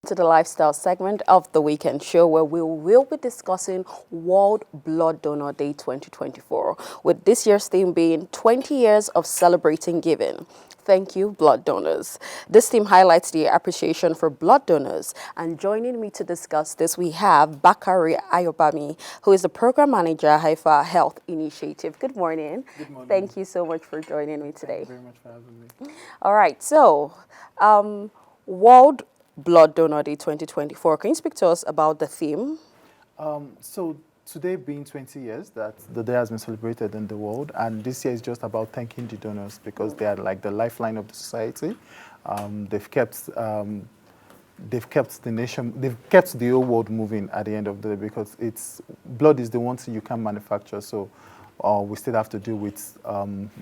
to the lifestyle segment of the weekend show where we will be discussing World Blood Donor Day 2024, with this year's theme being 20 years of celebrating giving. Thank you, blood donors. This theme highlights the appreciation for blood donors. And joining me to discuss this, we have Bakari Ayobami, who is the program manager at Haifa Health Initiative. Good morning. Good morning. Thank you so much for joining me today. Thank you very much for having me. All right, so World Blood Donor Day 2024. Can you speak to us about the theme? So today being 20 years that the day has been celebrated in the world, and this year is just about thanking the donors because they are like the lifeline of the society. They've kept the nation, they've kept the whole world moving at the end of the day because blood is the one thing you can manufacture. So we still have to deal with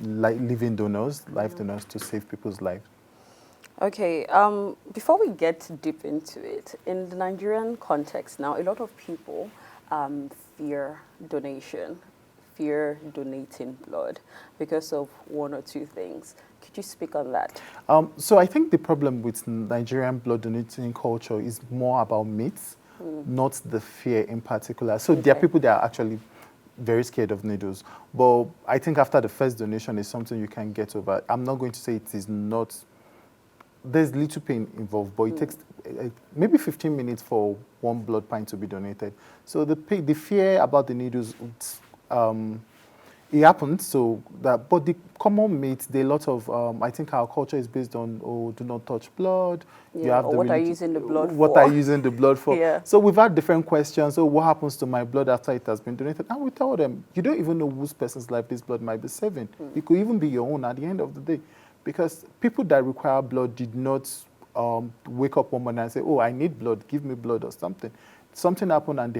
living donors, life donors to save people's lives. Okay, before we get deep into it, in the Nigerian context now, a lot of people fear donation, fear donating blood because of one or two things. Could you speak on that? So I think the problem with Nigerian blood donating culture is more about myths, not the fear in particular. So there are people that are actually very scared of needles. But I think after the first donation is something you can get over. I'm not going to say it is not. There's little pain involved, but it takes maybe 15 minutes for one blood pint to be donated. So the fear about the needles, it happens. So that, but the common myth, there are a lot of. I think our culture is based on, oh, do not touch blood. Yeah, you have or what are you using the blood for? What are you using the blood for? Yeah. So we've had different questions. So what happens to my blood after it has been donated? And we tell them, you don't even know whose person's life this blood might be saving. It could even be your own at the end of the day. Because people that require blood did not wake up one morning and say, oh, I need blood, give me blood or something. Something happened and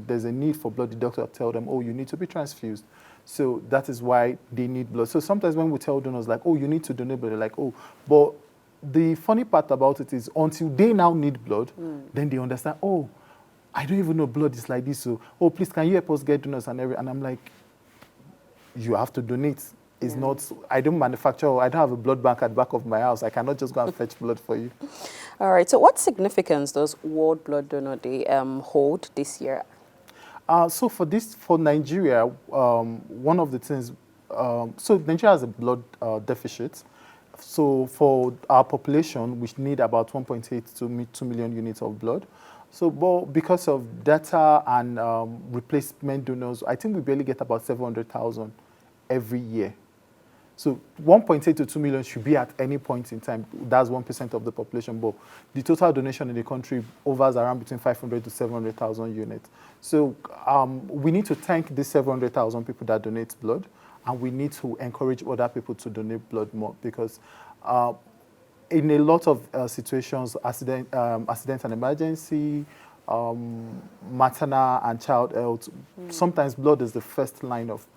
there's a need for blood. The doctor will tell them, oh, you need to be transfused. So that is why they need blood. So sometimes when we tell donors like, oh, you need to donate blood, they're like, oh, but the funny part about it is until they now need blood, then they understand, oh, I don't even know blood is like this. So, oh, please, can you help us get donors and everything? And I'm like, you have to donate. It's not, I don't manufacture, I don't have a blood bank at the back of my house. I cannot just go and fetch blood for you. All right, so what significance does World Blood Donor Day hold this year? So for Nigeria, one of the things, so Nigeria has a blood deficit. So for our population, we need about 1.8 to 2 million units of blood. So but because of data and replacement donors, I think we barely get about 700,000 every year. So 1.8 to 2 million should be at any point in time. That's 1% of the population. But the total donation in the country hovers around between 500 to 700,000 units. So we need to thank these 700,000 people that donate blood. And we need to encourage other people to donate blood more. Because in a lot of situations, accident and emergency, maternal and child health, sometimes blood is the first line of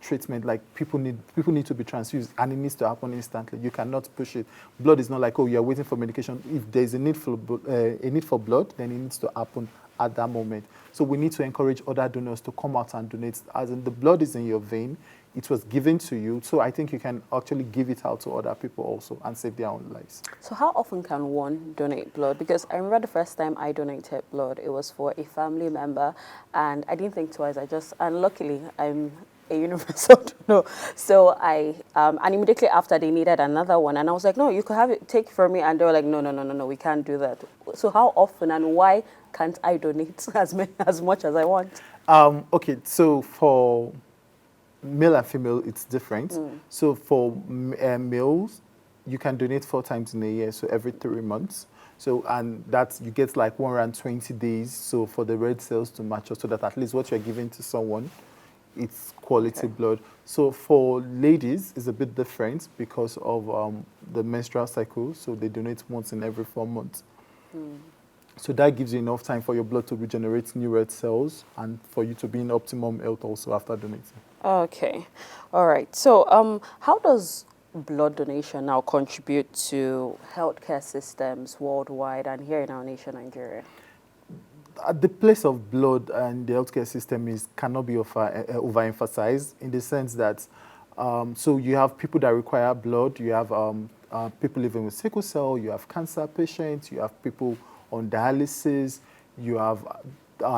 treatment. Like people need to be transfused, and it needs to happen instantly. You cannot push it. Blood is not like, oh, you're waiting for medication. If there's a need for blood, then it needs to happen at that moment. So we need to encourage other donors to come out and donate. As in, the blood is in your vein, it was given to you. So I think you can actually give it out to other people also and save their own lives. So how often can one donate blood? Because I remember the first time I donated blood, it was for a family member, and I didn't think twice. And luckily, I'm a universal donor. So and immediately after they needed another one, and I was like, no, you could have it, take from me. And they were like, no, we can't do that. So how often and why can't I donate as much as I want? Okay, so for male and female, it's different. So for males, you can donate 4 times in a year, so every 3 months. So, and that's, you get like 120 days. So for the red cells to mature, so that at least what you're giving to someone, it's quality blood. So for ladies, it's a bit different because of the menstrual cycle. So they donate once in every 4 months. So that gives you enough time for your blood to regenerate new red cells and for you to be in optimum health also after donating. Okay. All right. So how does blood donation now contribute to healthcare systems worldwide and here in our nation, Nigeria? The place of blood and the healthcare system cannot be overemphasized in the sense that so you have people that require blood, you have people living with sickle cell, you have cancer patients, you have people on dialysis, you have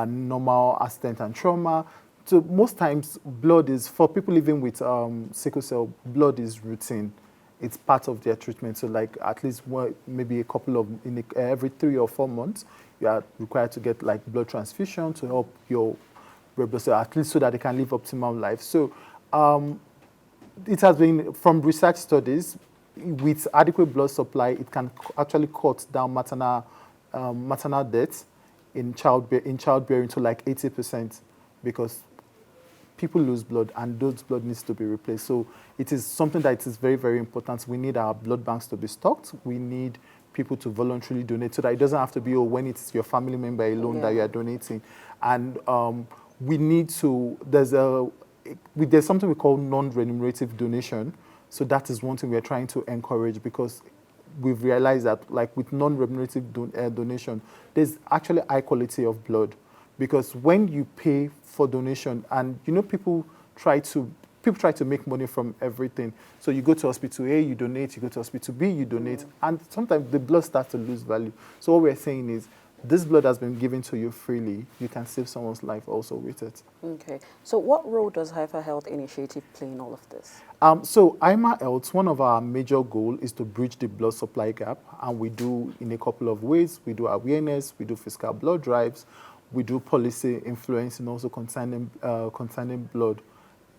normal accident and trauma. So most times, blood is, for people living with sickle cell, blood is routine. It's part of their treatment. So like at least maybe a couple of, every 3 or 4 months, you are required to get like blood transfusion to help your red blood cell, at least so that they can live optimal life. So it has been, from research studies, with adequate blood supply, it can actually cut down maternal death in childbearing to like 80%, because people lose blood and those blood needs to be replaced. So it is something that is very, very important. We need our blood banks to be stocked. We need people to voluntarily donate so that it doesn't have to be, oh, when it's your family member alone that you are donating. And we need to, there's something we call non-remunerative donation. So that is one thing we're trying to encourage, because we've realized that like with non-remunerative donation, there's actually high quality of blood. Because when you pay for donation, and you know, people try to make money from everything. So you go to hospital A, you donate, you go to hospital B, you donate, and sometimes the blood starts to lose value. So what we're saying is, this blood has been given to you freely. You can save someone's life also with it. Okay. So what role does Haifa Health Initiative play in all of this? So IMA Health, one of our major goals is to bridge the blood supply gap, and we do in a couple of ways. We do awareness, we do physical blood drives, we do policy influencing also concerning blood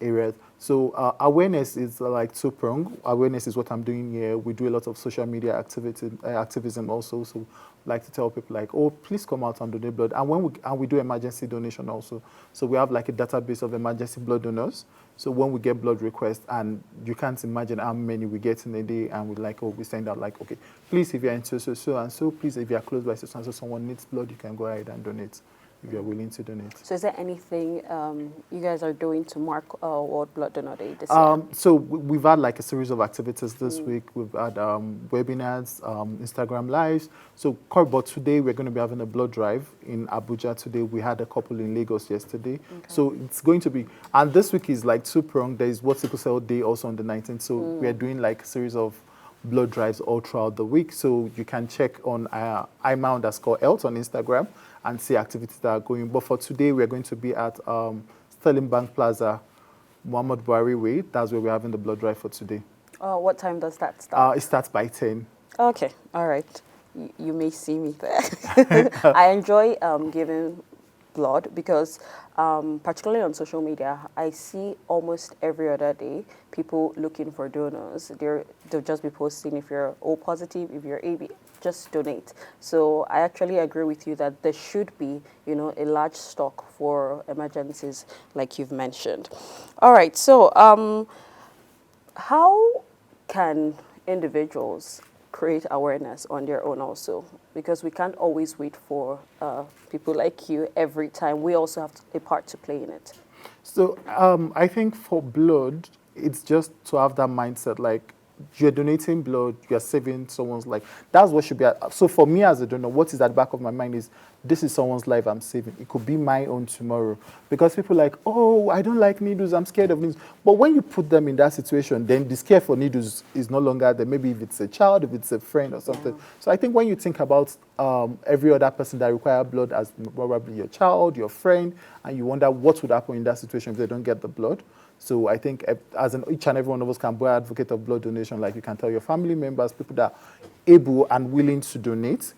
areas. So awareness is like two-pronged. Awareness is what I'm doing here. We do a lot of social media activism also. So like to tell people like, oh, please come out and donate blood. And we do emergency donation also. So we have like a database of emergency blood donors. So when we get blood requests, and you can't imagine how many we get in a day, and we send out like, okay, please, if you're into so and so, please, if you're close by so and so, someone needs blood, you can go ahead and donate if you're willing to donate. So is there anything you guys are doing to mark World Blood Donor Day this year? So we've had like a series of activities this week. We've had webinars, Instagram lives. So, but today we're going to be having a blood drive in Abuja today. We had a couple in Lagos yesterday. Okay. So it's going to be, and this week is like two-pronged. There is World Sickle Cell Day also on the 19th. So we're doing like a series of blood drives all throughout the week. So you can check on IMA_Health on Instagram and see activities that are going. But for today, we're going to be at Sterling Bank Plaza, Muhammad Buhari Way. That's where we're having the blood drive for today. What time does that start? It starts by 10. Okay, all right. You may see me there. I enjoy giving blood because particularly on social media, I see almost every other day people looking for donors. They'll just be posting, if you're O positive, if you're AB, just donate. So I actually agree with you that there should be, a large stock for emergencies like you've mentioned. All right, so how can individuals create awareness on their own also? Because we can't always wait for people like you every time. We also have a part to play in it. So I think for blood, it's just to have that mindset, like you're donating blood, you're saving someone's life. That's what should be. So for me as a donor, what is at the back of my mind is, this is someone's life I'm saving. It could be my own tomorrow. Because people are like, oh, I don't like needles, I'm scared of needles. But when you put them in that situation, then the scare for needles is no longer there. Maybe if it's a child, if it's a friend or something. Yeah. So I think when you think about every other person that requires blood as probably your child, your friend, and you wonder what would happen in that situation if they don't get the blood. So I think each and every one of us can be an advocate of blood donation. Like you can tell your family members, people that are able and willing to donate.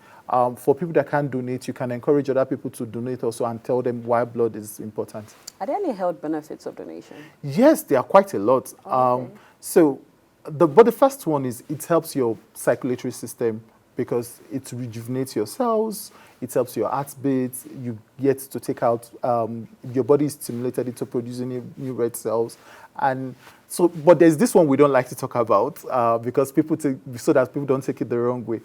For people that can't donate, you can encourage other people to donate also and tell them why blood is important. Are there any health benefits of donation? Yes, there are quite a lot. Okay. But the first one is it helps your circulatory system because it rejuvenates your cells, it helps your heartbeat, you get to take out, your body is stimulated into producing new red cells. And so, but there's this one we don't like to talk about because so that people don't take it the wrong way.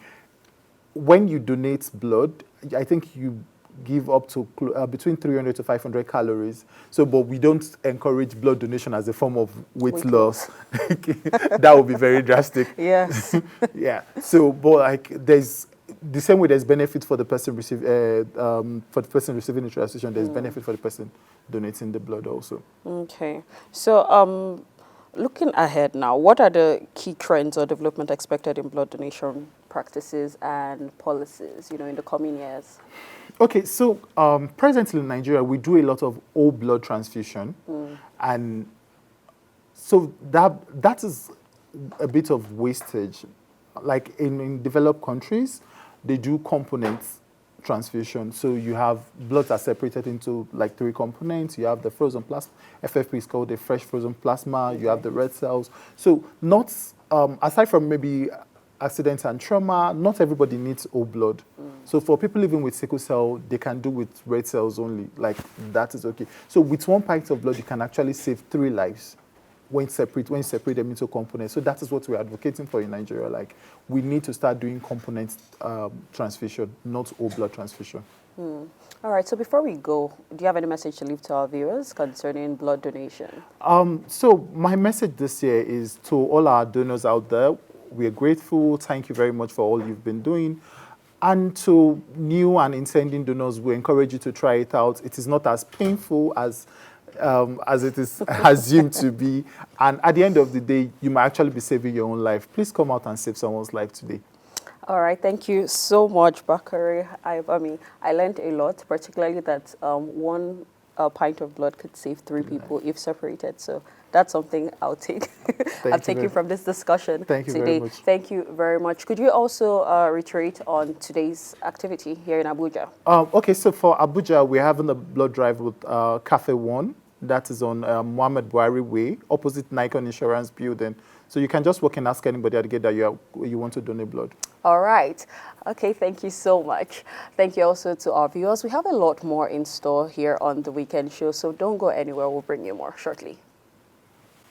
When you donate blood, I think you give up to between 300 to 500 calories. So, but we don't encourage blood donation as a form of weight loss. That would be very drastic. Yes. Yeah. So, but like there's the same way there's benefit for the person receiving the transition, there's benefit for the person donating the blood also. Okay. So, Looking ahead now, what are the key trends or development expected in blood donation practices and policies, in the coming years? Okay, so presently in Nigeria, we do a lot of whole blood transfusion, and so that is a bit of wastage. Like in developed countries, they do components transfusion. So you have bloods are separated into like 3 components. You have the frozen plasma. FFP is called the fresh frozen plasma. You have the red cells. So not aside from maybe accidents and trauma, not everybody needs whole blood. So for people living with sickle cell, they can do with red cells only. Like that is okay. So with 1 pint of blood, you can actually save 3 lives when you separate them into components. So that is what we're advocating for in Nigeria. Like we need to start doing component transfusion, not whole blood transfusion. All right, so before we go, do you have any message to leave to our viewers concerning blood donation? So my message this year is to all our donors out there. We are grateful. Thank you very much for all you've been doing. And to new and intending donors, we encourage you to try it out. It is not as painful as it is assumed to be. And at the end of the day, you might actually be saving your own life. Please come out and save someone's life today. All right, thank you so much, Bakare. I learned a lot, particularly that 1 pint of blood could save 3 people if separated. So that's something I'll take. I'll take you from this discussion Thank you today. very much. Thank you very much. Could you also reiterate on today's activity here in Abuja? Okay, so for Abuja, we're having a blood drive with Cafe One. That is on Muhammad Buhari Way, opposite Nikon Insurance Building. So you can just walk and ask anybody at the gate that you want to donate blood. All right. Okay, thank you so much. Thank you also to our viewers. We have a lot more in store here on The Weekend Show, so don't go anywhere. We'll bring you more shortly.